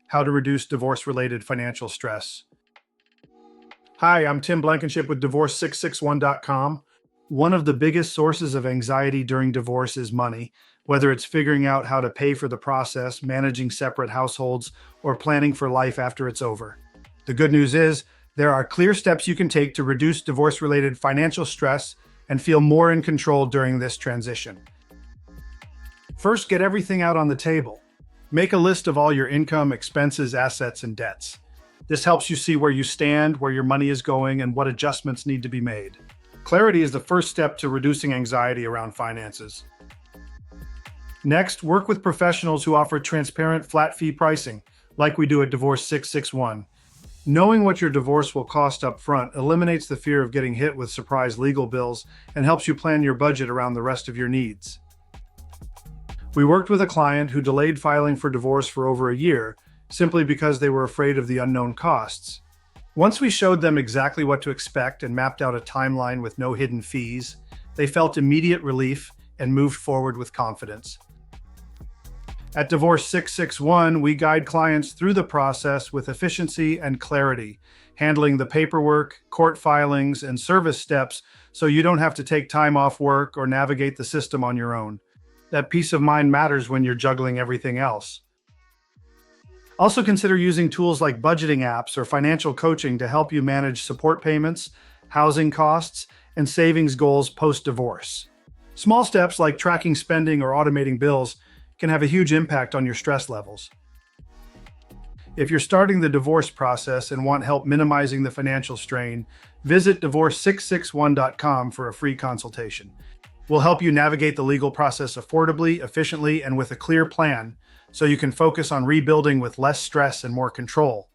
how to reduce divorce-related financial stress. Hi, I'm Tim Blankenship with Divorce661.com. One of the biggest sources of anxiety during divorce is money, whether it's figuring out how to pay for the process, managing separate households, or planning for life after it's over. The good news is, there are clear steps you can take to reduce divorce-related financial stress and feel more in control during this transition. First, get everything out on the table. Make a list of all your income, expenses, assets, and debts. This helps you see where you stand, where your money is going, and what adjustments need to be made. Clarity is the first step to reducing anxiety around finances. Next, work with professionals who offer transparent flat-fee pricing, like we do at Divorce 661. Knowing what your divorce will cost up front eliminates the fear of getting hit with surprise legal bills and helps you plan your budget around the rest of your needs. We worked with a client who delayed filing for divorce for over a year, simply because they were afraid of the unknown costs. Once we showed them exactly what to expect and mapped out a timeline with no hidden fees, they felt immediate relief and moved forward with confidence. At Divorce 661, we guide clients through the process with efficiency and clarity, handling the paperwork, court filings, and service steps so you don't have to take time off work or navigate the system on your own. That peace of mind matters when you're juggling everything else. Also consider using tools like budgeting apps or financial coaching to help you manage support payments, housing costs, and savings goals post-divorce. Small steps like tracking spending or automating bills can have a huge impact on your stress levels. If you're starting the divorce process and want help minimizing the financial strain, visit Divorce661.com for a free consultation. We'll help you navigate the legal process affordably, efficiently, and with a clear plan, so you can focus on rebuilding with less stress and more control.